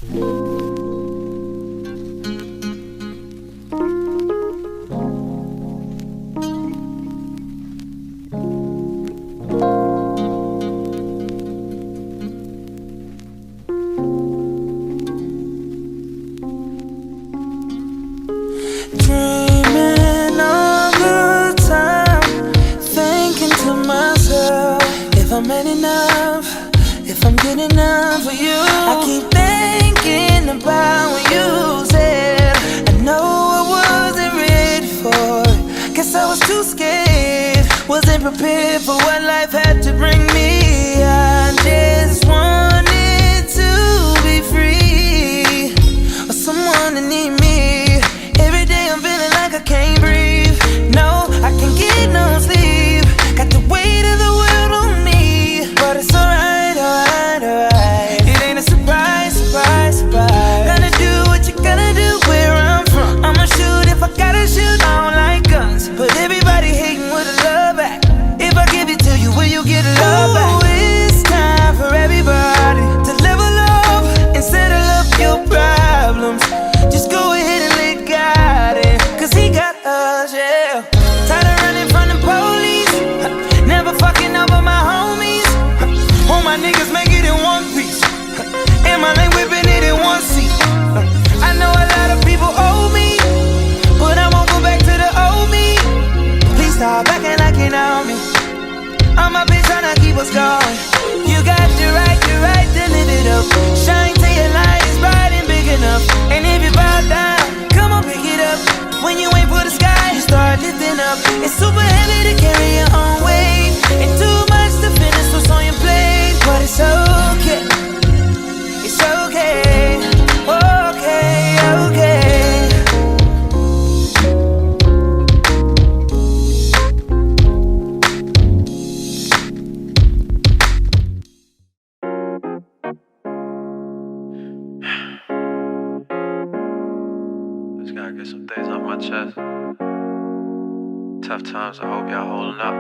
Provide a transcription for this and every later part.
Dreaming all the time, thinking to myself, if I'm man enough, if I'm good enough for you. I keep thinking about when you said, I know I wasn't ready for it. Guess I was too scared, wasn't prepared for what life had to bring me. I just wanted to be free, or someone to need me. Every day I'm feeling like I can't breathe. No, I can't get no sleep. Got the weight of the world on me, but it's alright, alright, alright. It ain't a surprise, surprise, surprise. Gotta do what you gotta do where I'm from. I'ma shoot if I gotta shoot. I don't like guns, but everybody hating with a love back. If I give it to you, will you get love back? Ooh, it's time for everybody to level up and settle up your problems. Just go ahead and let God in, cause he got us, yeah. Tired of running from the police, never fucking over my homies. All my niggas make it in one piece, and my lane whipping it in one seat. I know a lot of people owe me, but I won't go back to the old me. Please stop acting like you know me. I'm up here trying to keep us going. You got the right to live it up. Shine till your light is bright and big enough. And if you bow down, come on pick it up. When you aim for the sky, you start lifting up. It's super heavy to carry your own weight, and too much to finish what's on your plate. But it's okay, it's okay, okay, okay. Just gotta get some things off my chest. Tough times, I hope y'all holding up.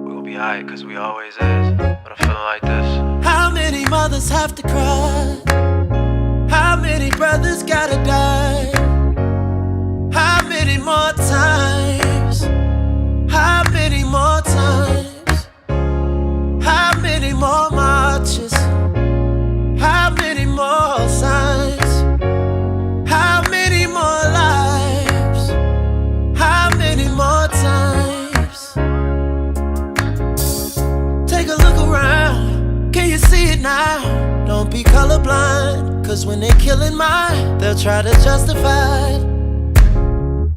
We gon' be alright, cause we always is. But I'm feeling like this. How many mothers have to cry? How many brothers gotta die? How many more times? How many more times? How many more marches? How many more signs? How many more lives? How many more times? Take a look around, can you see it now? Don't be colorblind, cause when they killing mine, they'll try to justify it.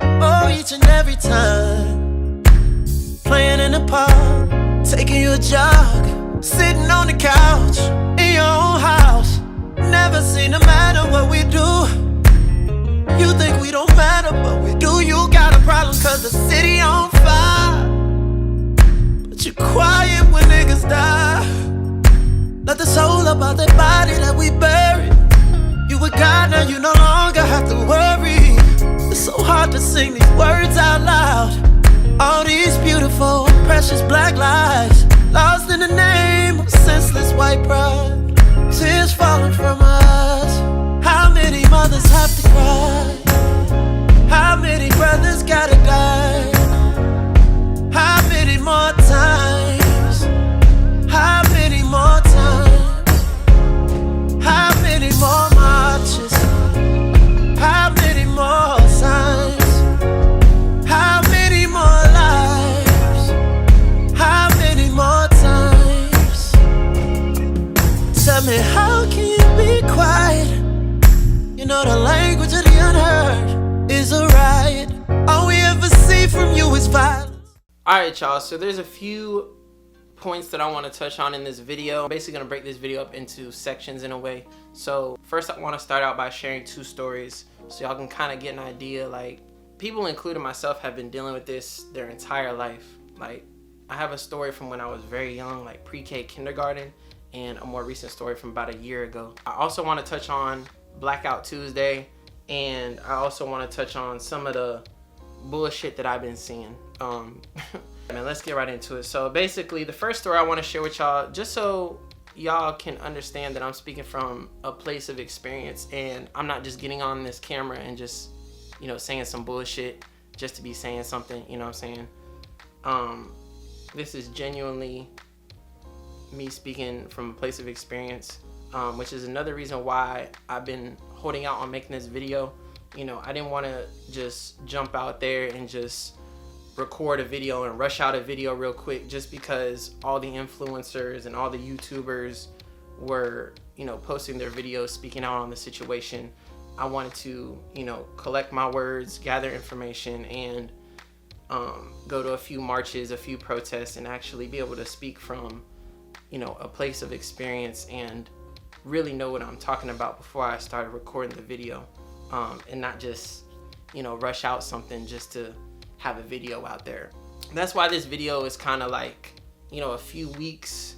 Oh, each and every time. Playing in the park, taking you a jog, sitting on the couch, in your own house. Never seem to matter what we do. You think we don't matter, but we do. You got a problem cause the city on fire, but you quiet when niggas die. Let the soul up out that body that we buried. You with God now, you no longer have to worry. It's so hard to sing these words out loud. All these beautiful, precious black lives, lost in the name of senseless white pride. Tears falling from us. How many mothers have to cry? How many brothers gotta die? How many more times? How many more times? How many more marches? How many more signs? How many more lives? How many more times? Tell me, how can you be quiet? You know the language of the unheard is a riot. All we ever see from you is violence. Alright y'all, so there's a few points that I want to touch on in this video. I'm basically going to break this video up into sections in a way. So first I want to start out by sharing two stories so y'all can kind of get an idea. Like, people including myself have been dealing with this their entire life. Like, I have a story from when I was very young, like pre-K, kindergarten, and a more recent story from about a year ago. I also want to touch on Blackout Tuesday, and I also want to touch on some of the bullshit that I've been seeing. Man, let's get right into it. So basically, the first story I want to share with y'all, just so y'all can understand that I'm speaking from a place of experience, and I'm not just getting on this camera and just, you know, saying some bullshit just to be saying something, you know what I'm saying? This is genuinely me speaking from a place of experience, which is another reason why I've been holding out on making this video. You know, I didn't want to just jump out there and just record a video and rush out a video real quick just because all the influencers and all the YouTubers were, you know, posting their videos speaking out on the situation. I wanted to, you know, collect my words, gather information, and go to a few marches, a few protests, and actually be able to speak from, you know, a place of experience and really know what I'm talking about before I started recording the video, and not just, you know, rush out something just to have a video out there. And that's why this video is kind of like, you know, a few weeks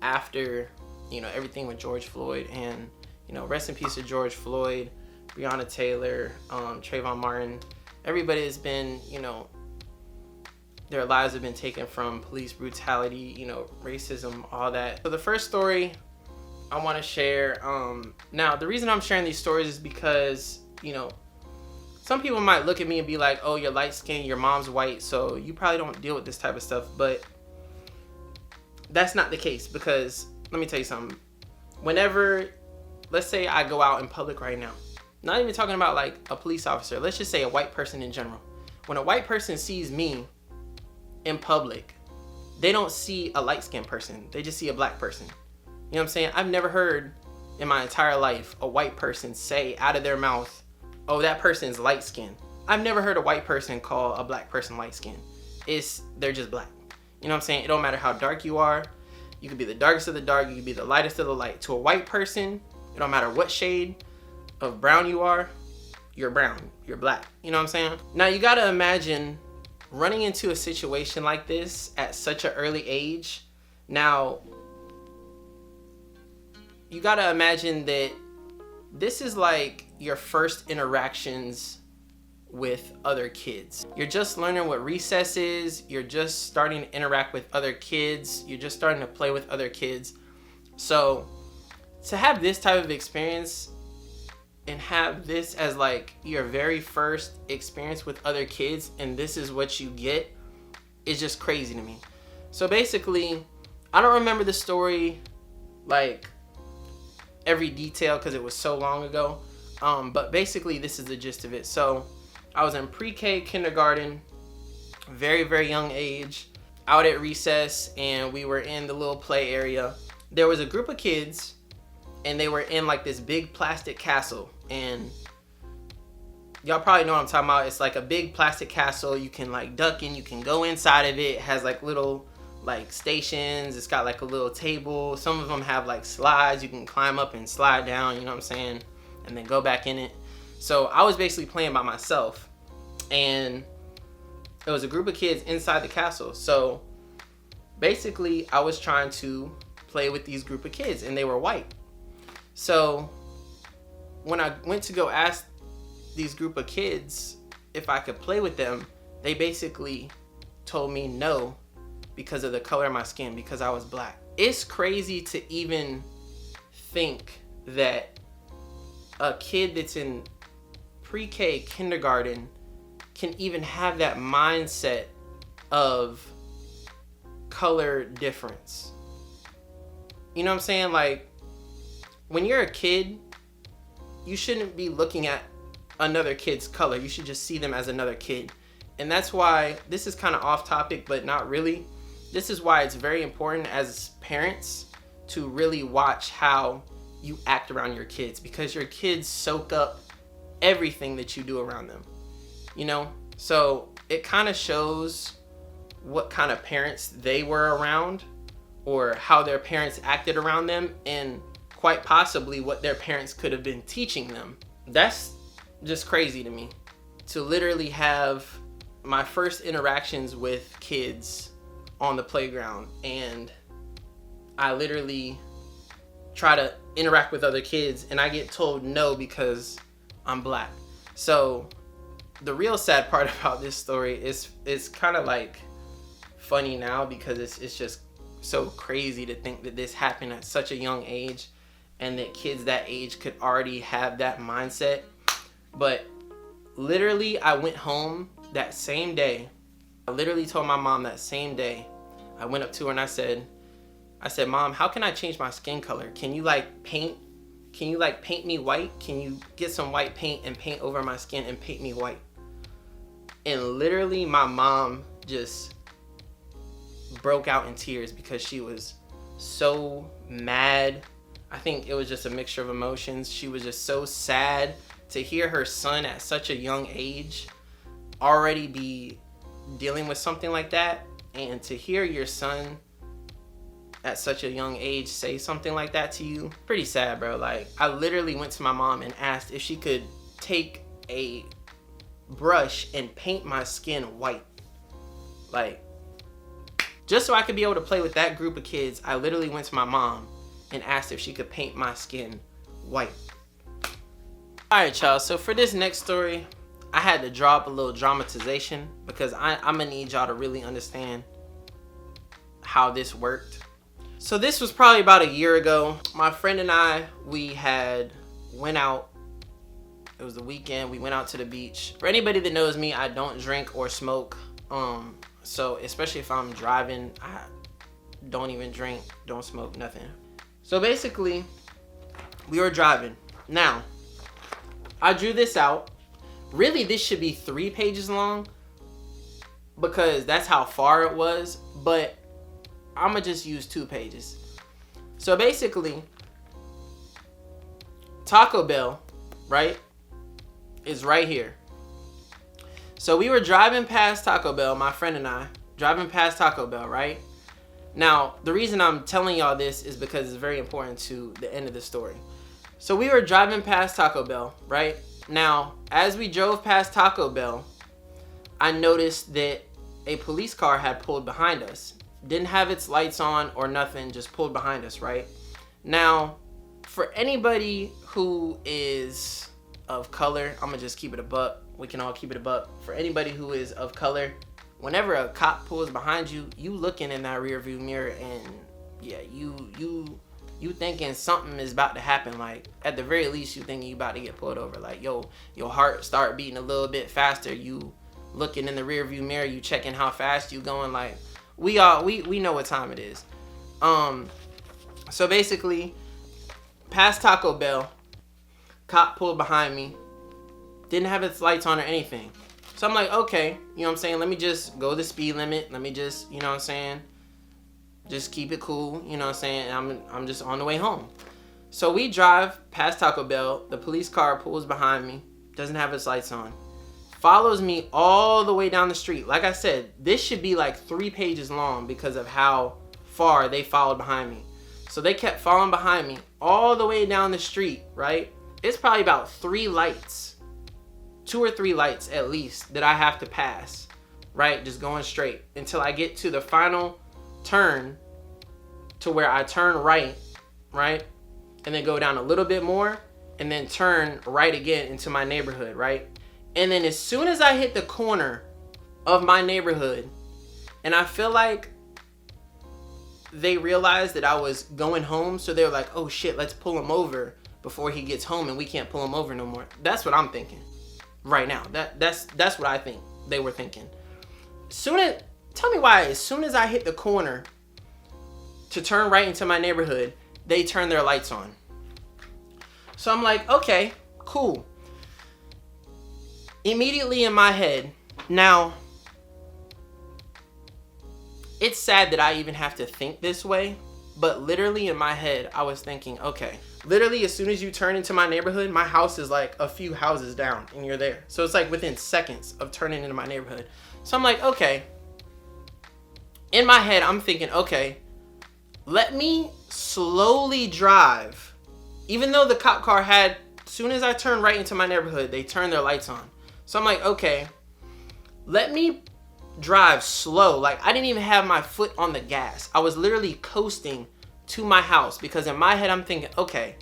after, you know, everything with George Floyd. And, you know, rest in peace to George Floyd, Breonna Taylor, Trayvon Martin. Everybody has been, you know, their lives have been taken from police brutality, you know, racism, all that. So the first story I want to share, now the reason I'm sharing these stories is because, you know, some people might look at me and be like, oh, you're light skinned, your mom's white, so you probably don't deal with this type of stuff. But that's not the case, because let me tell you something. Whenever, let's say I go out in public right now, not even talking about like a police officer, let's just say a white person in general. When a white person sees me in public, they don't see a light skinned person, they just see a black person. You know what I'm saying? I've never heard in my entire life a white person say out of their mouth, oh, that person's light skinned. I've never heard a white person call a black person light skinned. They're just black. You know what I'm saying? It don't matter how dark you are. You could be the darkest of the dark, you could be the lightest of the light. To a white person, it don't matter what shade of brown you are, you're brown, you're black. You know what I'm saying? Now you gotta imagine running into a situation like this at such an early age. Now, you gotta imagine that this is like your first interactions with other kids. You're just learning what recess is, you're just starting to interact with other kids, you're just starting to play with other kids. So to have this type of experience and have this as like your very first experience with other kids, and this is what you get, is just crazy to me. So basically, I don't remember the story like every detail because it was so long ago, but basically this is the gist of it. So I was in pre-K kindergarten, very, very young age, out at recess, and we were in the little play area. There was a group of kids, and they were in like this big plastic castle, and y'all probably know what I'm talking about. It's like a big plastic castle. You can like duck in, you can go inside of it. It has like little like stations. It's got like a little table. Some of them have like slides. You can climb up and slide down, you know what I'm saying? And then go back in it. So I was basically playing by myself, and it was a group of kids inside the castle. So basically I was trying to play with these group of kids, and they were white. So when I went to go ask these group of kids if I could play with them, they basically told me no because of the color of my skin, because I was black. It's crazy to even think that a kid that's in pre-K kindergarten can even have that mindset of color difference. You know what I'm saying? Like, when you're a kid, you shouldn't be looking at another kid's color. You should just see them as another kid. And that's why, this is kind of off topic, but not really. This is why it's very important as parents to really watch how you act around your kids, because your kids soak up everything that you do around them, you know? So it kind of shows what kind of parents they were around, or how their parents acted around them, and quite possibly what their parents could have been teaching them. That's just crazy to me, to literally have my first interactions with kids on the playground, and I literally try to interact with other kids and I get told no because I'm black. So the real sad part about this story is it's kind of like funny now, because it's just so crazy to think that this happened at such a young age and that kids that age could already have that mindset. But literally, I went home that same day. I literally told my mom that same day. I went up to her and I said, Mom, how can I change my skin color? Can you like paint me white? Can you get some white paint and paint over my skin and paint me white? And literally my mom just broke out in tears because she was so mad. I think it was just a mixture of emotions. She was just so sad to hear her son at such a young age already be dealing with something like that, and to hear your son at such a young age say something like that to you, pretty sad, bro. Like, I literally went to my mom and asked if she could take a brush and paint my skin white, like, just so I could be able to play with that group of kids. I literally went to my mom and asked if she could paint my skin white. Alright, y'all, so for this next story, I had to drop a little dramatization because I'm gonna need y'all to really understand how this worked. So this was probably about a year ago. My friend and I, we had went out. It was the weekend. We went out to the beach. For anybody that knows me, I don't drink or smoke. So especially if I'm driving, I don't even drink, don't smoke, nothing. So basically, we were driving. Now, I drew this out. Really, this should be 3 pages long because that's how far it was, but I'm gonna just use 2 pages. So basically, Taco Bell, right, is right here. So we were driving past Taco Bell, my friend and I, driving past Taco Bell, right? Now, the reason I'm telling y'all this is because it's very important to the end of the story. So we were driving past Taco Bell, right? Now, as we drove past Taco Bell, I noticed that a police car had pulled behind us. Didn't have its lights on or nothing, just pulled behind us, right? Now, for anybody who is of color, I'm gonna just keep it a buck. We can all keep it a buck. For anybody who is of color, whenever a cop pulls behind you, you looking in that rear view mirror and yeah, you thinking something is about to happen. Like, at the very least, you thinking you about to get pulled over. Like, yo, your heart start beating a little bit faster. You looking in the rear view mirror, you checking how fast you going. Like, we know what time it is. So basically, past Taco Bell, cop pulled behind me, didn't have its lights on or anything. So I'm like, okay, you know what I'm saying? Let me just go the speed limit. Let me just, you know what I'm saying? Just keep it cool, you know what I'm saying? I'm just on the way home. So we drive past Taco Bell. The police car pulls behind me, doesn't have its lights on, follows me all the way down the street. Like I said, this should be like 3 pages long because of how far they followed behind me. So they kept following behind me all the way down the street, right? It's probably about 3 lights, 2 or 3 lights at least, that I have to pass, right? Just going straight until I get to the final turn, to where I turn right, and then go down a little bit more and then turn right again into my neighborhood, right? And then as soon as I hit the corner of my neighborhood, and I feel like they realized that I was going home, so they were like, oh shit, let's pull him over before he gets home and we can't pull him over no more. That's what I'm thinking right now. That's what I think they were thinking. Tell me why, as soon as I hit the corner to turn right into my neighborhood, they turn their lights on. So I'm like, okay, cool. Immediately in my head, now, it's sad that I even have to think this way, but literally in my head, I was thinking, okay, literally as soon as you turn into my neighborhood, my house is like a few houses down and you're there. So it's like within seconds of turning into my neighborhood. So I'm like, okay. In my head, I'm thinking, okay, let me slowly drive. Even though the cop car had, as soon as I turned right into my neighborhood, they turned their lights on. So I'm like, okay, let me drive slow. Like, I didn't even have my foot on the gas. I was literally coasting to my house because in my head, I'm thinking, okay,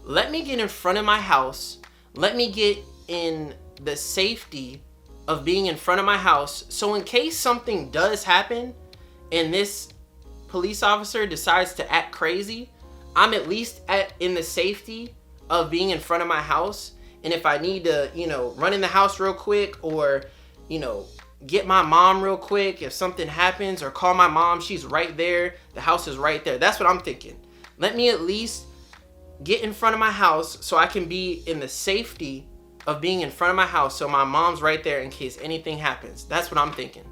let me get in front of my house. Let me get in the safety of being in front of my house. So in case something does happen and this police officer decides to act crazy, I'm at least in the safety of being in front of my house. And if I need to, run in the house real quick, or, get my mom real quick, if something happens, or call my mom, she's right there. The house is right there. That's what I'm thinking. Let me at least get in front of my house so I can be in the safety of being in front of my house, so my mom's right there in case anything happens. That's what I'm thinking.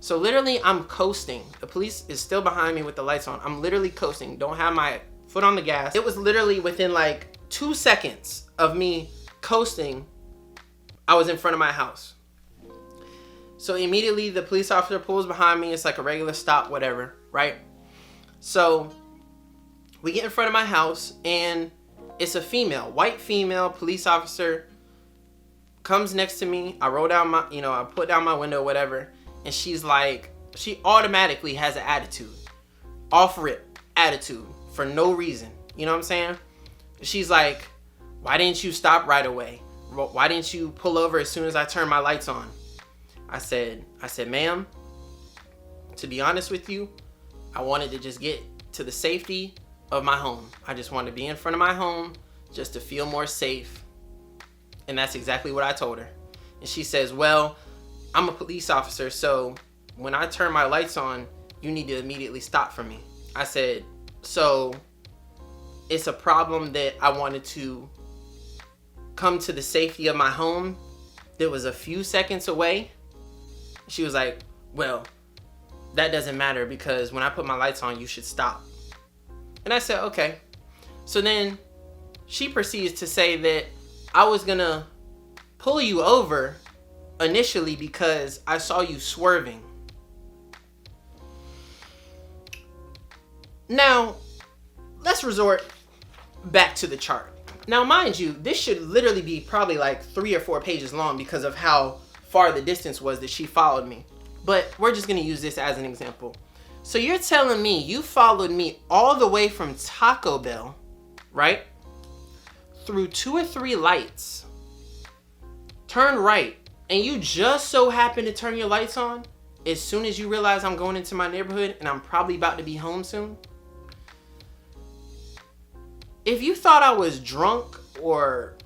So literally, I'm coasting. The police is still behind me with the lights on. I'm literally coasting. Don't have my foot on the gas. It was literally within like 2 seconds of me coasting, I was in front of my house. So immediately the police officer pulls behind me. It's like a regular stop, whatever, right? So we get in front of my house, and it's a female, white female police officer comes next to me. I roll down my, I put down my window, whatever. And she's like, she automatically has an attitude. Off rip attitude for no reason. You know what I'm saying? She's like, why didn't you stop right away? Why didn't you pull over as soon as I turned my lights on? I said, ma'am, to be honest with you, I wanted to just get to the safety of my home. I just wanted to be in front of my home just to feel more safe. And that's exactly what I told her. And she says, well, I'm a police officer, so when I turn my lights on, you need to immediately stop for me. I said, so it's a problem that I wanted to come to the safety of my home that was a few seconds away. She was like, well, that doesn't matter, because when I put my lights on, you should stop. And I said, okay. So then she proceeds to say that I was gonna pull you over initially because I saw you swerving. Now, let's resort back to the chart. Now, mind you, this should literally be probably like 3 or 4 pages long because of how far the distance was that she followed me. But we're just gonna use this as an example. So you're telling me you followed me all the way from Taco Bell, right? Through 2 or 3 lights, turn right, and you just so happen to turn your lights on as soon as you realize I'm going into my neighborhood and I'm probably about to be home soon? If you thought I was drunk or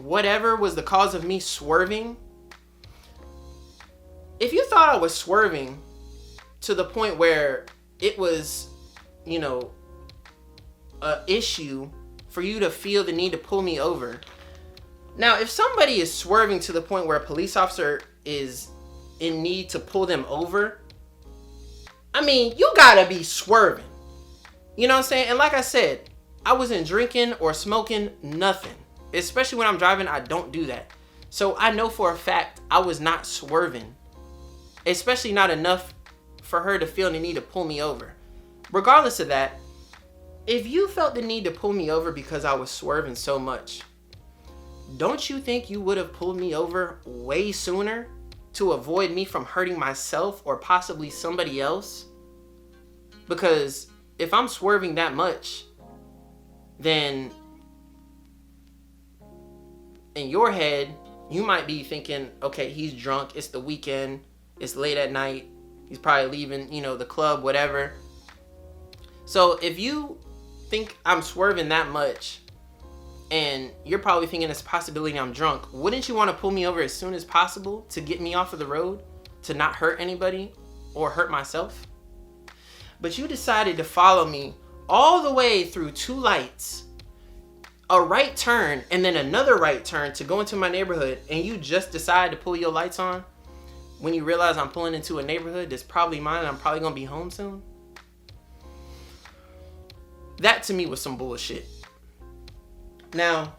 whatever was the cause of me swerving, if you thought I was swerving to the point where it was, a issue for you to feel the need to pull me over. Now, if somebody is swerving to the point where a police officer is in need to pull them over, I mean, you gotta be swerving. You know what I'm saying? And like I said, I wasn't drinking or smoking, nothing. Especially when I'm driving, I don't do that. So I know for a fact I was not swerving. Especially not enough for her to feel the need to pull me over. Regardless of that, if you felt the need to pull me over because I was swerving so much, don't you think you would have pulled me over way sooner to avoid me from hurting myself or possibly somebody else? Because if I'm swerving that much, then in your head, you might be thinking, okay, he's drunk, it's the weekend, it's late at night, he's probably leaving, the club, whatever. So if you think I'm swerving that much, and you're probably thinking it's a possibility I'm drunk, wouldn't you want to pull me over as soon as possible to get me off of the road, to not hurt anybody or hurt myself? But you decided to follow me all the way through 2 lights, a right turn, and then another right turn to go into my neighborhood, and you just decided to pull your lights on when you realize I'm pulling into a neighborhood that's probably mine and I'm probably gonna be home soon? That to me was some bullshit. Now,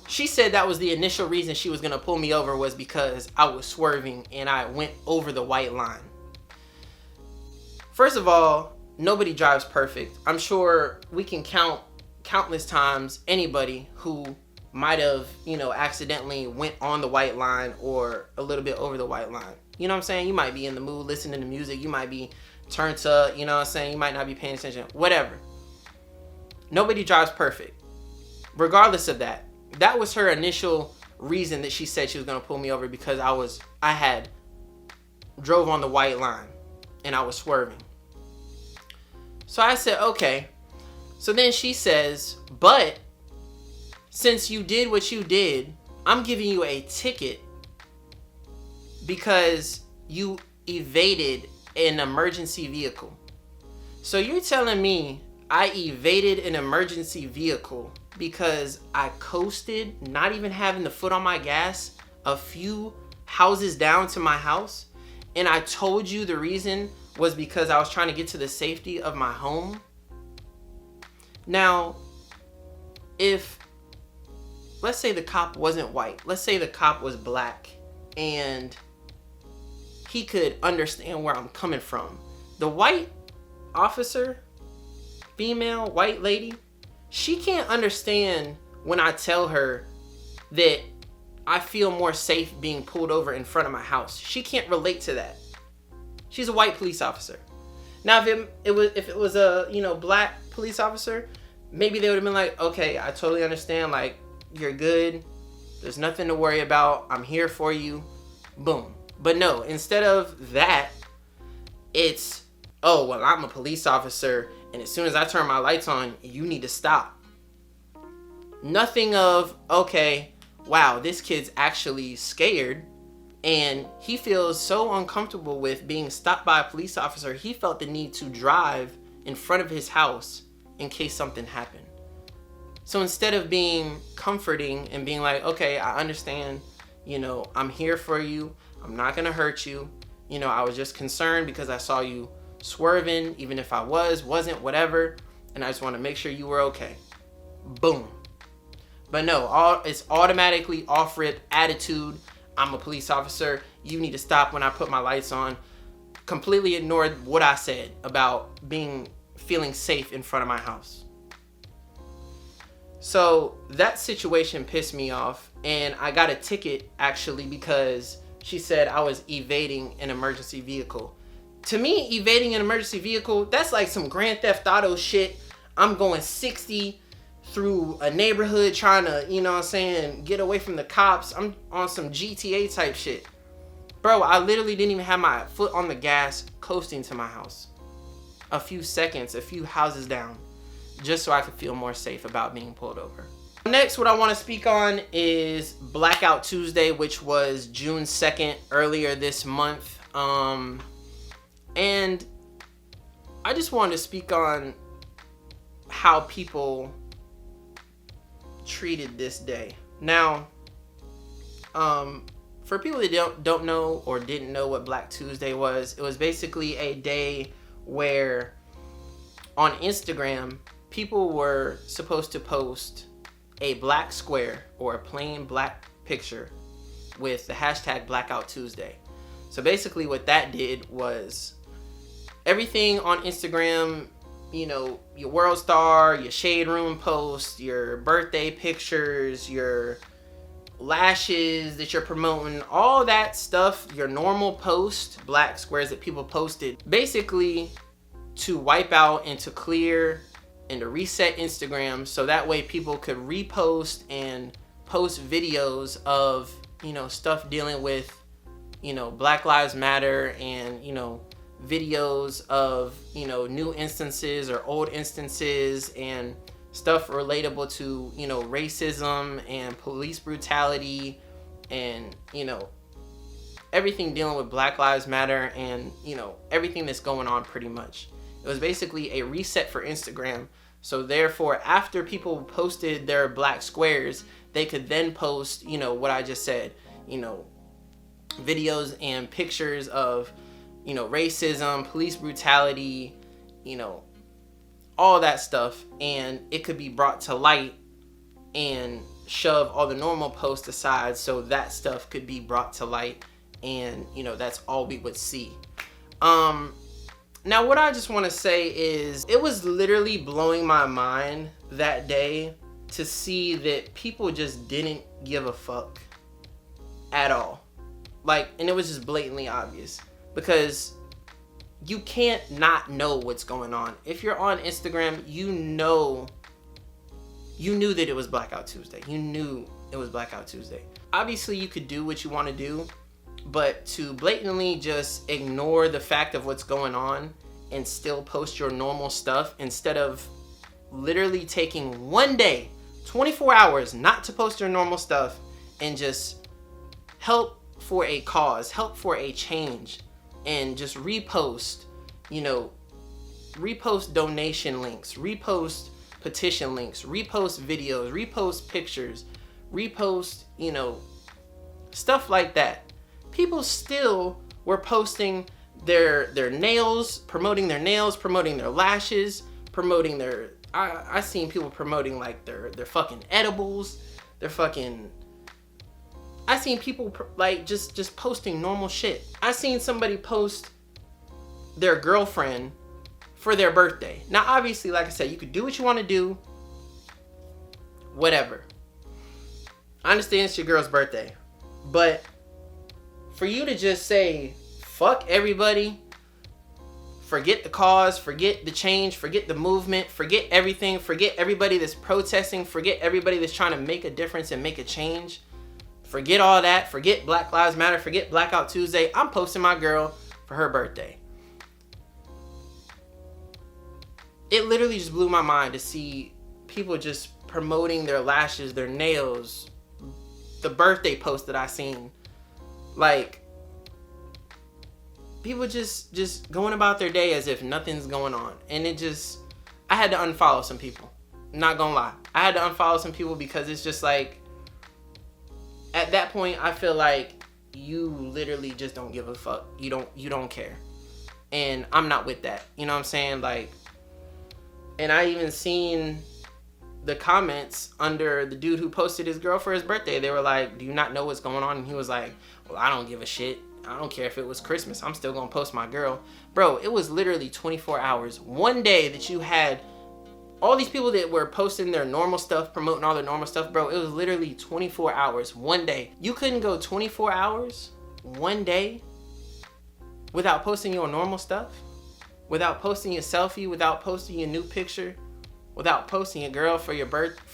she said that was the initial reason she was gonna pull me over, was because I was swerving and I went over the white line. First of all, nobody drives perfect. I'm sure we can count countless times anybody who might have, accidentally went on the white line or a little bit over the white line. You know what I'm saying? You might be in the mood listening to music. You might be turned up, you know what I'm saying? You might not be paying attention. Whatever. Nobody drives perfect. Regardless of that, that was her initial reason that she said she was going to pull me over, because I had drove on the white line and I was swerving. So I said, okay. So then she says, but since you did what you did, I'm giving you a ticket because you evaded an emergency vehicle. So you're telling me I evaded an emergency vehicle because I coasted, not even having the foot on my gas, a few houses down to my house, and I told you the reason was because I was trying to get to the safety of my home? Now, if, let's say the cop wasn't white, let's say the cop was black, and he could understand where I'm coming from. The white officer, female, white lady, she can't understand when I tell her that I feel more safe being pulled over in front of my house. She can't relate to that. She's a white police officer. Now, if it was a black police officer, maybe they would have been like, okay, I totally understand. Like, you're good. There's nothing to worry about. I'm here for you. Boom. But no, instead of that, it's, oh, well, I'm a police officer, and as soon as I turn my lights on, you need to stop. Nothing of, okay, wow, this kid's actually scared, and he feels so uncomfortable with being stopped by a police officer, he felt the need to drive in front of his house in case something happened. So instead of being comforting and being like, okay, I understand, I'm here for you, I'm not gonna hurt you, I was just concerned because I saw you swerving, even if I wasn't, whatever, and I just want to make sure you were okay. Boom. But no, it's automatically off-rip attitude. I'm a police officer. You need to stop when I put my lights on. Completely ignored what I said about feeling safe in front of my house. So that situation pissed me off, and I got a ticket actually because she said I was evading an emergency vehicle. To me, evading an emergency vehicle, that's like some Grand Theft Auto shit. I'm going 60 through a neighborhood trying to, get away from the cops. I'm on some GTA type shit. Bro, I literally didn't even have my foot on the gas coasting to my house. A few seconds, a few houses down, just so I could feel more safe about being pulled over. Next, what I want to speak on is Blackout Tuesday, which was June 2nd, earlier this month. And I just wanted to speak on how people treated this day. Now, for people that don't know or didn't know what Black Tuesday was, it was basically a day where on Instagram, people were supposed to post a black square or a plain black picture with the hashtag Blackout Tuesday. So basically what that did was everything on Instagram, your World Star, your Shade Room post, your birthday pictures, your lashes that you're promoting, all that stuff, your normal post, black squares that people posted, basically to wipe out and to clear and to reset Instagram so that way people could repost and post videos of, stuff dealing with, Black Lives Matter and, videos of new instances or old instances and stuff relatable to racism and police brutality and everything dealing with Black Lives Matter and everything that's going on pretty much. It was basically a reset for Instagram, so therefore after people posted their black squares, they could then post what I just said, videos and pictures of racism, police brutality, all that stuff, and it could be brought to light and shove all the normal posts aside so that stuff could be brought to light and that's all we would see. Now what I just want to say is it was literally blowing my mind that day to see that people just didn't give a fuck at all. And it was just blatantly obvious. Because you can't not know what's going on. If you're on Instagram, you knew that it was Blackout Tuesday. You knew it was Blackout Tuesday. Obviously, you could do what you want to do, but to blatantly just ignore the fact of what's going on and still post your normal stuff instead of literally taking one day, 24 hours not to post your normal stuff and just help for a cause, help for a change, and just repost, repost donation links, repost petition links, repost videos, repost pictures, repost, stuff like that. People still were posting their nails, promoting their nails, promoting their lashes, promoting their, I seen people promoting like their fucking edibles, I seen people like just posting normal shit. I seen somebody post their girlfriend for their birthday. Now, obviously, like I said, you could do what you want to do, whatever. I understand it's your girl's birthday, but for you to just say, fuck everybody, forget the cause, forget the change, forget the movement, forget everything, forget everybody that's protesting, forget everybody that's trying to make a difference and make a change, forget all that, forget Black Lives Matter, forget Blackout Tuesday, I'm posting my girl for her birthday. It literally just blew my mind to see people just promoting their lashes, their nails, the birthday post that I seen. Like, people just going about their day as if nothing's going on. And I had to unfollow some people. Not gonna lie. I had to unfollow some people because it's just like, at that point, I feel like you literally just don't give a fuck. You don't care. And I'm not with that. You know what I'm saying? Like, and I even seen the comments under the dude who posted his girl for his birthday. They were like, do you not know what's going on? And he was like, well, I don't give a shit. I don't care if it was Christmas. I'm still gonna post my girl. Bro, it was literally 24 hours. One day that you had all these people that were posting their normal stuff, promoting all their normal stuff, bro. It was literally 24 hours. One day. You couldn't go 24 hours, one day, without posting your normal stuff? Without posting your selfie, without posting your new picture, without posting your girl for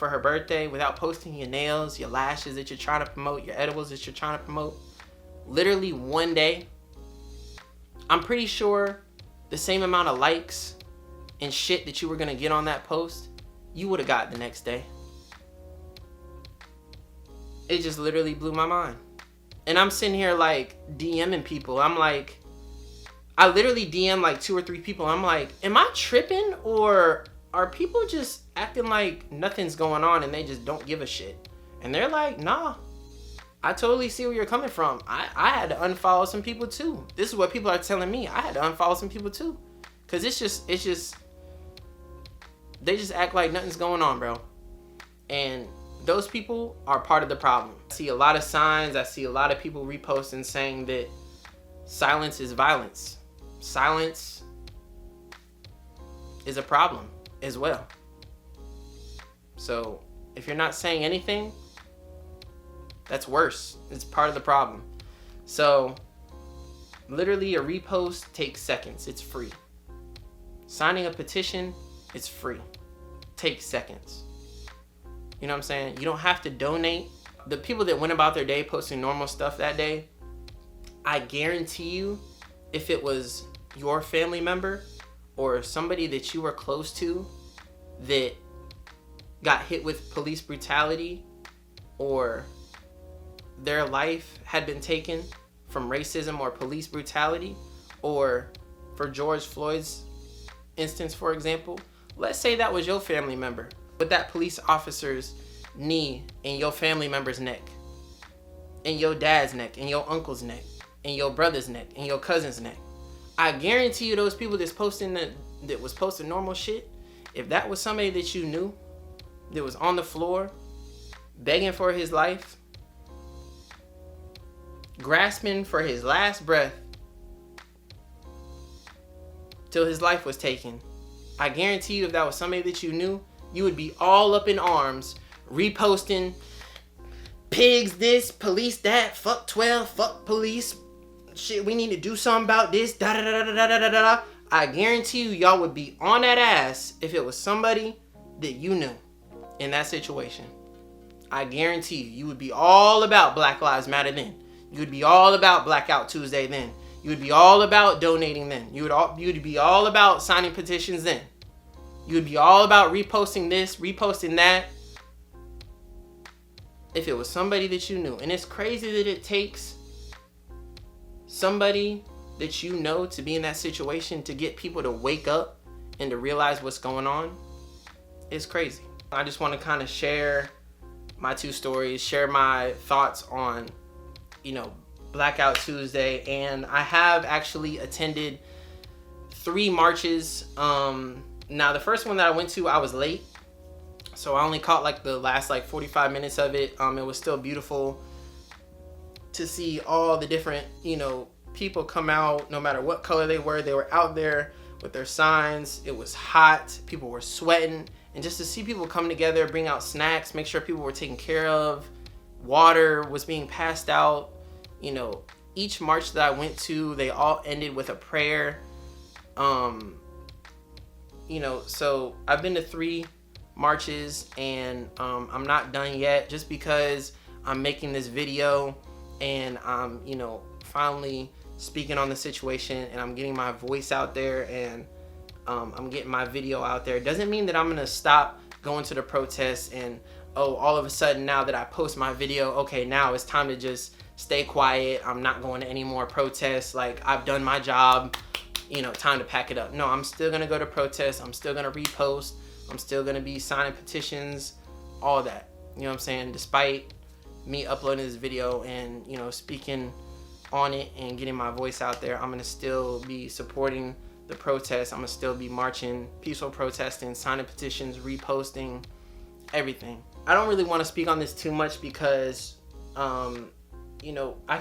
her birthday, without posting your nails, your lashes that you're trying to promote, your edibles that you're trying to promote. Literally one day. I'm pretty sure the same amount of likes and shit that you were gonna get on that post, you would have got the next day. It just literally blew my mind. And I'm sitting here like DMing people. I'm like, I literally DM like 2 or 3 people. I'm like, am I tripping, or are people just acting like nothing's going on and they just don't give a shit? And they're like, nah, I totally see where you're coming from. I had to unfollow some people too. This is what people are telling me. I had to unfollow some people too. Cause they just act like nothing's going on, bro. And those people are part of the problem. I see a lot of signs. I see a lot of people reposting saying that silence is violence. Silence is a problem as well. So if you're not saying anything, that's worse. It's part of the problem. So literally a repost takes seconds. It's free. Signing a petition, it's free. Takes seconds. You know what I'm saying? You don't have to donate. The people that went about their day posting normal stuff that day, I guarantee you, if it was your family member or somebody that you were close to that got hit with police brutality, or their life had been taken from racism or police brutality, or for George Floyd's instance, for example, let's say that was your family member with that police officer's knee in your family member's neck, in your dad's neck, in your uncle's neck, in your brother's neck, in your cousin's neck. I guarantee you those people that was posting normal shit, if that was somebody that you knew that was on the floor begging for his life, grasping for his last breath till his life was taken, I guarantee you if that was somebody that you knew, you would be all up in arms reposting pigs this, police that, fuck 12, fuck police, shit, we need to do something about this, da da da da da da da. I guarantee you y'all would be on that ass if it was somebody that you knew in that situation. I guarantee you would be all about Black Lives Matter then. You would be all about Blackout Tuesday then. You would be all about donating then. You would be all about signing petitions then. You would be all about reposting this, reposting that. If it was somebody that you knew. And it's crazy that it takes somebody that you know to be in that situation to get people to wake up and to realize what's going on. It's crazy. I just want to kind of share my two stories, share my thoughts on, Blackout Tuesday. And I have actually attended 3 marches. Now the first one that I went to, I was late. So I only caught like the last 45 minutes of it. It was still beautiful to see all the different, people come out, no matter what color they were out there with their signs. It was hot, people were sweating, and just to see people come together, bring out snacks, make sure people were taken care of, water was being passed out. Each march that I went to, they all ended with a prayer. So I've been to 3 marches, and I'm not done yet, just because I'm making this video and I'm finally speaking on the situation, and I'm getting my voice out there, and I'm getting my video out there. Doesn't mean that I'm gonna stop going to the protests and all of a sudden now that I post my video, okay, now it's time to just stay quiet. I'm not going to any more protests. I've done my job, time to pack it up. No, I'm still gonna go to protests. I'm still gonna repost. I'm still gonna be signing petitions, all that. You know what I'm saying? Despite me uploading this video and, speaking on it and getting my voice out there, I'm gonna still be supporting the protests. I'm gonna still be marching, peaceful protesting, signing petitions, reposting, everything. I don't really want to speak on this too much because, you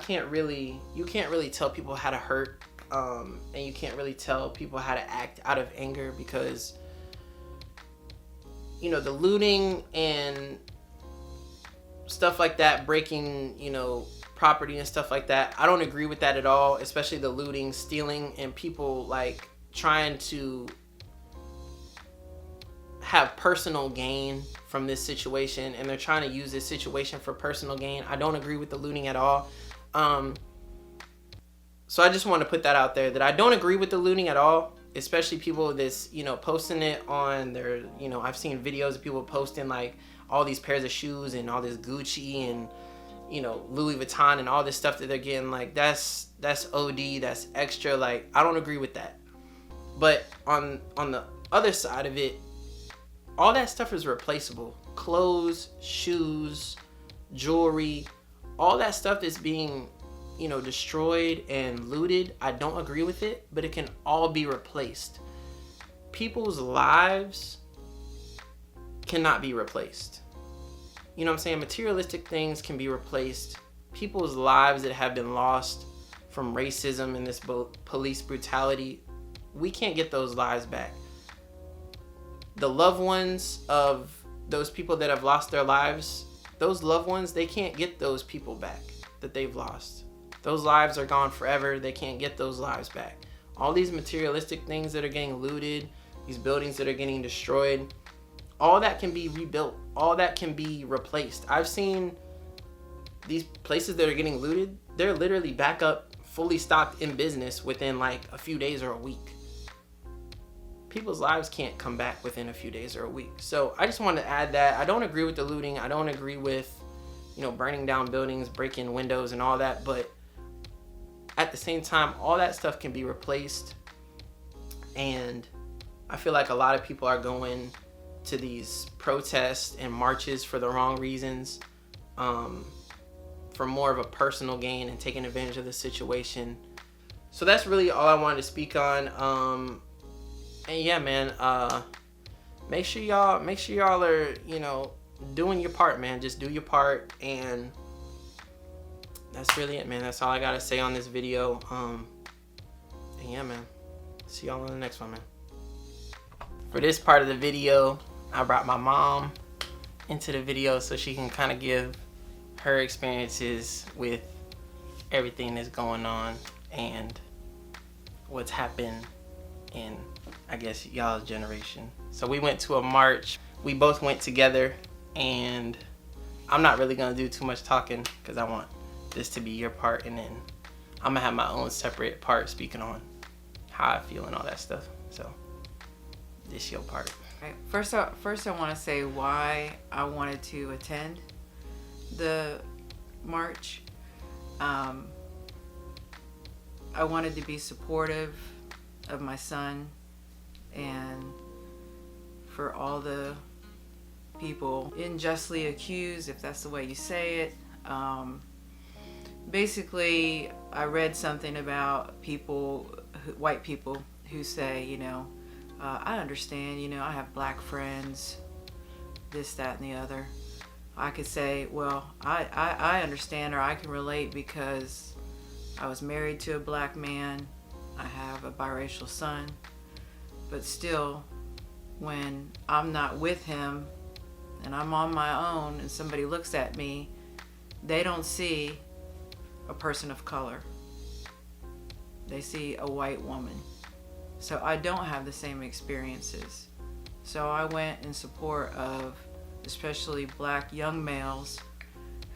can't really tell people how to hurt, and you can't really tell people how to act out of anger because, the looting and stuff like that, breaking, property and stuff like that, I don't agree with that at all, especially the looting, stealing, and people trying to have personal gain from this situation, and they're trying to use this situation for personal gain. I don't agree with the looting at all. So I just want to put that out there, that I don't agree with the looting at all, especially people that's, posting it on their, I've seen videos of people posting all these pairs of shoes and all this Gucci and, Louis Vuitton and all this stuff that they're getting. That's OD, that's extra. I don't agree with that. But on the other side of it, all that stuff is replaceable. Clothes, shoes, jewelry, all that stuff that's being, destroyed and looted, I don't agree with it, but it can all be replaced. People's lives cannot be replaced. You know what I'm saying? Materialistic things can be replaced. People's lives that have been lost from racism and this police brutality, we can't get those lives back. The loved ones of those people that have lost their lives, those loved ones, they can't get those people back that they've lost. Those lives are gone forever. They can't get those lives back. All these materialistic things that are getting looted, these buildings that are getting destroyed, all that can be rebuilt. All that can be replaced. I've seen these places that are getting looted, they're literally back up, fully stocked in business within a few days or a week. People's lives can't come back within a few days or a week. So I just wanted to add that. I don't agree with the looting. I don't agree with, burning down buildings, breaking windows and all that. But at the same time, all that stuff can be replaced. And I feel like a lot of people are going to these protests and marches for the wrong reasons, for more of a personal gain and taking advantage of the situation. So that's really all I wanted to speak on. And yeah, man, make sure y'all are, doing your part, man. Just do your part, and that's really it, man. That's all I gotta say on this video. And yeah, man, see y'all on the next one, man. For this part of the video, I brought my mom into the video so she can kind of give her experiences with everything that's going on and what's happened in, I guess, y'all's generation. So we went to a march. We both went together, and I'm not really gonna do too much talking because I want this to be your part, and then I'm gonna have my own separate part speaking on how I feel and all that stuff. So this your part. Right. First I want to say why I wanted to attend the march. I wanted to be supportive of my son and for all the people unjustly accused, if that's the way you say it. Basically, I read something about people, white people, who say, you know, I understand, you know, I have black friends, this, that, and the other. I could say, well, I understand, or I can relate because I was married to a black man. I have a biracial son. But still, when I'm not with him and I'm on my own and somebody looks at me, they don't see a person of color. They see a white woman. So I don't have the same experiences. So I went in support of especially black young males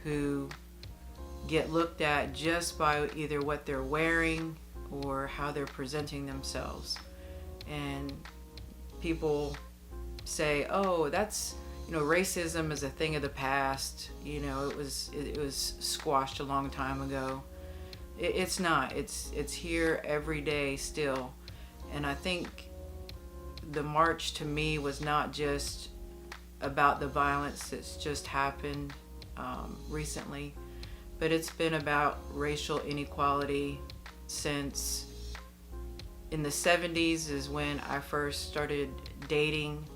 who get looked at just by either what they're wearing or how they're presenting themselves. And people say, oh, that's, you know, racism is a thing of the past. You know, it was squashed a long time ago. It's not. It's here every day still. And I think the march to me was not just about the violence that's just happened recently, but it's been about racial inequality since in the 70s is when I first started dating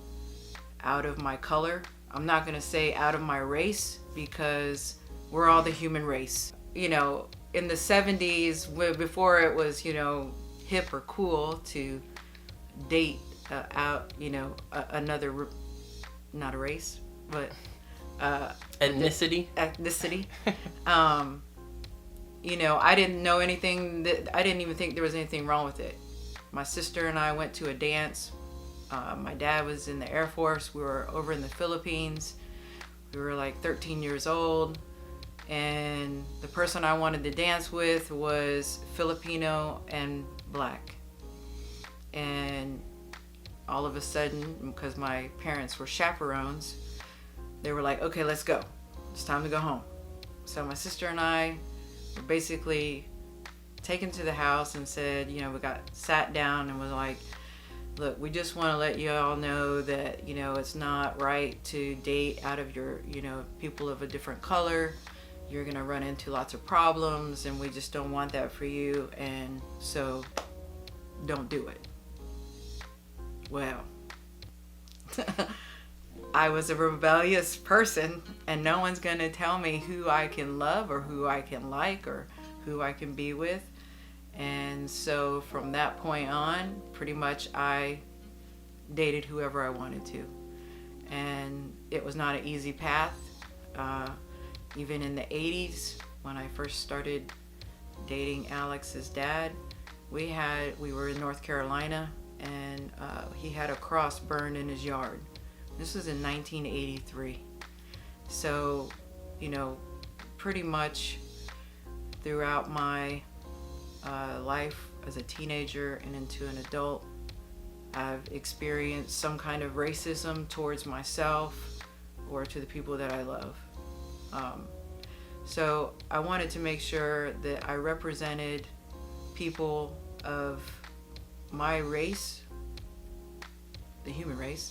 out of my color. I'm not going to say out of my race because we're all the human race. You know, in the 70s, before it was, you know, hip or cool to date out, you know, another, not a race, but ethnicity. You know, I didn't know anything, I didn't even think there was anything wrong with it. My sister and I went to a dance. My dad was in the Air Force. We were over in the Philippines. We were like 13 years old. And the person I wanted to dance with was Filipino and black. And all of a sudden, because my parents were chaperones, they were like, okay, let's go. It's time to go home. So my sister and I were basically taken to the house and said, you know, we got sat down and was like, look, we just want to let you all know that, you know, it's not right to date out of your, you know, people of a different color. You're going to run into lots of problems and we just don't want that for you. And so don't do it. Well, I was a rebellious person and no one's going to tell me who I can love or who I can like or who I can be with. And so from that point on, pretty much I dated whoever I wanted to. And it was not an easy path. Even in the 80s, when I first started dating Alex's dad, we were in North Carolina and he had a cross burned in his yard. This was in 1983. So, you know, pretty much throughout my life as a teenager and into an adult, I've experienced some kind of racism towards myself or to the people that I love. So I wanted to make sure that I represented people of my race, the human race,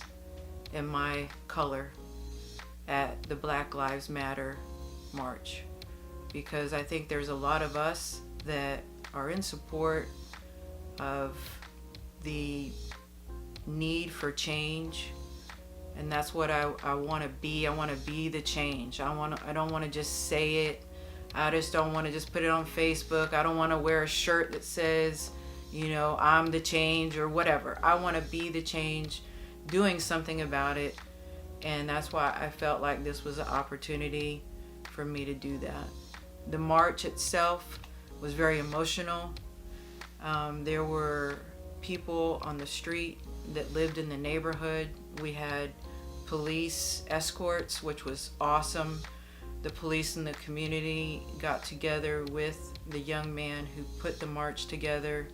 and my color at the Black Lives Matter march. Because I think there's a lot of us that are in support of the need for change, and that's what I want to be. I want to be the change. I don't want to just say it. I just don't want to just put it on Facebook. I don't want to wear a shirt that says, you know, I'm the change or whatever. I want to be the change, doing something about it, and that's why I felt like this was an opportunity for me to do that. The march itself was very emotional. There were people on the street that lived in the neighborhood. We had police escorts, which was awesome. the police and the community got together with the young man who put the march together.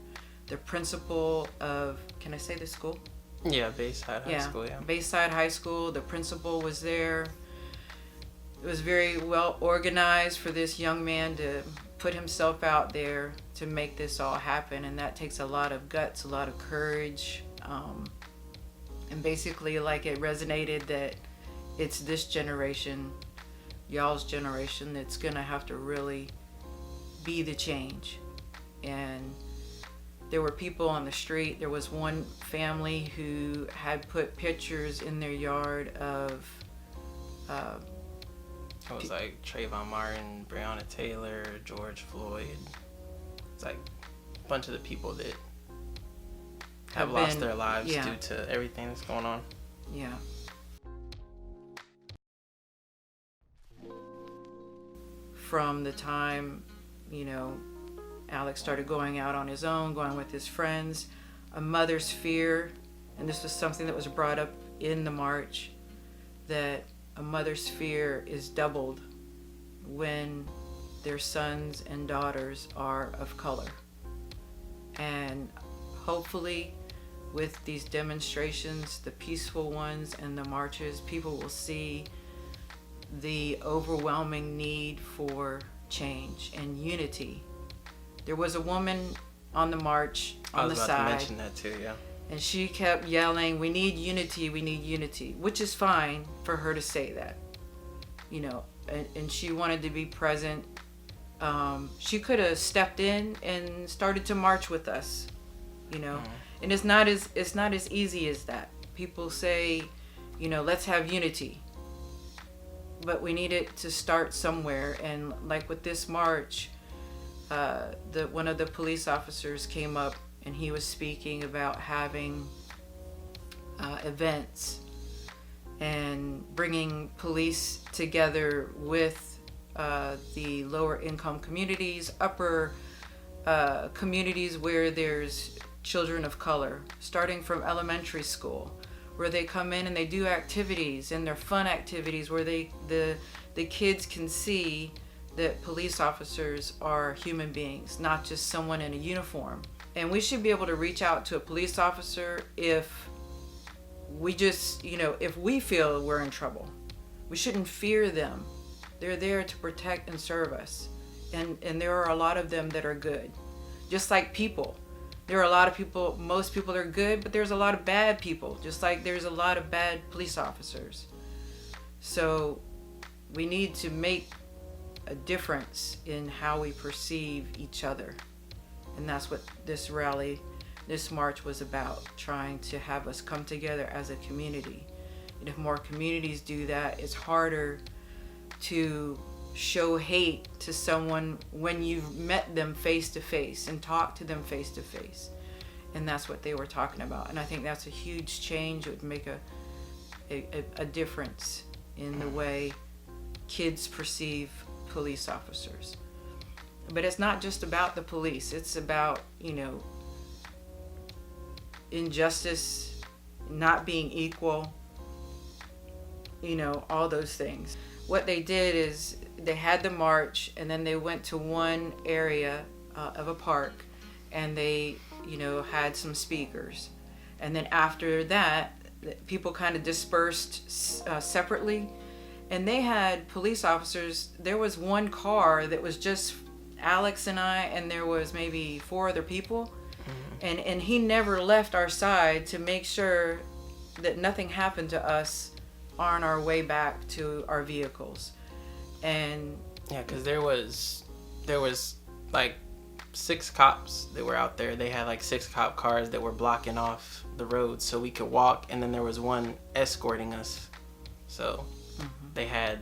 The principal of, can I say the school? Yeah, Bayside High School, yeah. Bayside High School. The principal was there. It was very well organized for this young man to put himself out there to make this all happen, and that takes a lot of guts, a lot of courage, and basically, like, it resonated that it's this generation, y'all's generation, that's gonna have to really be the change. And there were people on the street. There was one family who had put pictures in their yard of It was like Trayvon Martin, Breonna Taylor, George Floyd. It's like a bunch of the people that have lost their lives due to everything that's going on. Yeah. From the time, Alex started going out on his own, going with his friends, a mother's fear, and this was something that was brought up in the march, that a mother's fear is doubled when their sons and daughters are of color. And hopefully with these demonstrations, the peaceful ones and the marches, people will see the overwhelming need for change and unity. There was a woman on the march on the side. I was about to mention that too, yeah. And she kept yelling, "We need unity, we need unity," which is fine for her to say that, and she wanted to be present. She could have stepped in and started to march with us, and it's not as easy as that. People say, let's have unity, but we need it to start somewhere. And like with this march, one of the police officers came up and he was speaking about having events and bringing police together with the lower income communities, upper communities where there's children of color, starting from elementary school, where they come in and they do activities, and they're fun activities where the kids can see that police officers are human beings, not just someone in a uniform. And we should be able to reach out to a police officer if we just, if we feel we're in trouble. We shouldn't fear them. They're there to protect and serve us. And there are a lot of them that are good. Just like people. There are a lot of people, most people are good, but there's a lot of bad people. Just like there's a lot of bad police officers. So we need to make a difference in how we perceive each other. And that's what this rally, this march was about, trying to have us come together as a community. And if more communities do that, it's harder to show hate to someone when you've met them face to face and talked to them face to face. And that's what they were talking about. And I think that's a huge change. It would make a difference in the way kids perceive police officers. But it's not just about the police. It's about, injustice, not being equal, all those things. What they did is they had the march, and then they went to one area of a park, and they, had some speakers. And then after that, people kind of dispersed separately. And they had police officers. There was one car that was just Alex and I, and there was maybe 4 other people. Mm-hmm. And he never left our side to make sure that nothing happened to us on our way back to our vehicles. And yeah, because there was like 6 cops that were out there. They had like 6 cop cars that were blocking off the road so we could walk, and then there was one escorting us. So they had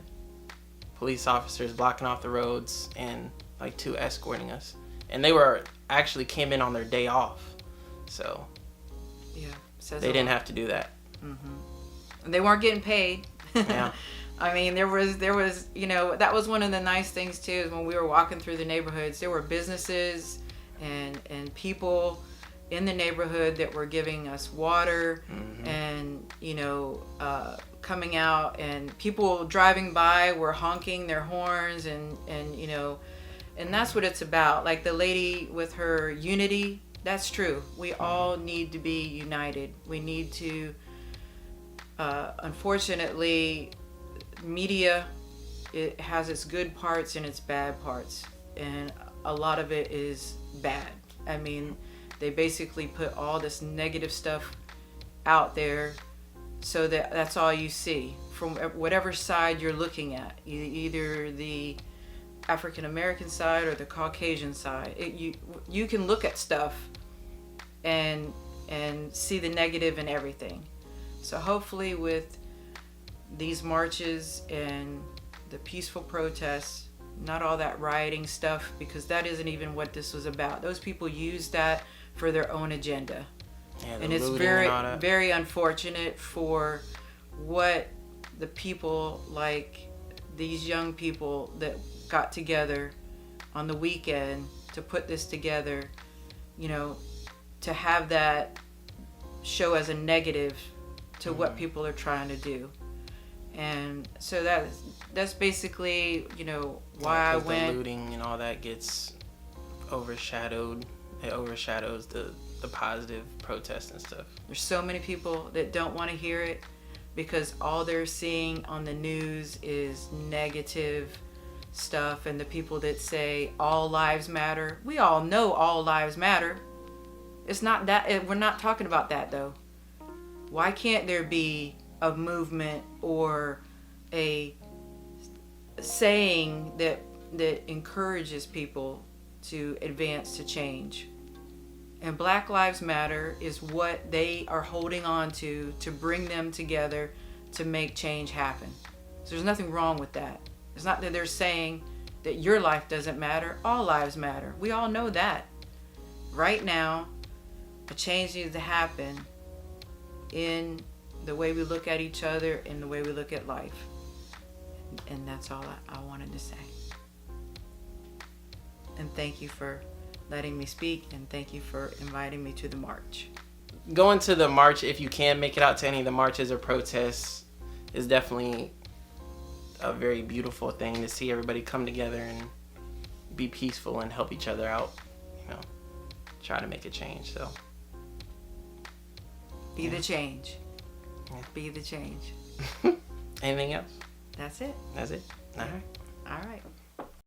police officers blocking off the roads and like 2 escorting us, and they actually came in on their day off, so yeah, they didn't have to do that. And they weren't getting paid. Yeah. I mean, there was that was one of the nice things too, is when we were walking through the neighborhoods, there were businesses and people in the neighborhood that were giving us water and coming out, and people driving by were honking their horns, and you know, and that's what it's about. Like the lady with her unity, that's true. We all need to be united. We need to, unfortunately, media, it has its good parts and its bad parts, and a lot of it is bad. I mean, they basically put all this negative stuff out there so that that's all you see from whatever side you're looking at, either the African American side or the Caucasian side. You can look at stuff and see the negative in everything. So hopefully with these marches and the peaceful protests, not all that rioting stuff, because that isn't even what this was about. Those people use that for their own agenda. Yeah, and it's very, very unfortunate for what the people, like these young people that got together on the weekend to put this together, you know, to have that show as a negative to what people are trying to do. And so that's basically, you know, why I went. The looting and all that gets overshadowed. It overshadows the positive protests and stuff. There's so many people that don't want to hear it because all they're seeing on the news is negative stuff. And the people that say all lives matter, we all know all lives matter. It's not that, we're not talking about that though. Why can't there be a movement or a saying that encourages people to advance to change? And Black Lives Matter is what they are holding on to bring them together to make change happen. So there's nothing wrong with that. It's not that they're saying that your life doesn't matter. All lives matter. We all know that. Right now, a change needs to happen in the way we look at each other and the way we look at life. And that's all I wanted to say. And thank you for letting me speak, and thank you for inviting me to the march. Going to the march, if you can make it out to any of the marches or protests, is definitely a very beautiful thing to see everybody come together and be peaceful and help each other out, you know, try to make a change. So be the change. Yeah. Be the change. Anything else? That's it. All right. All right.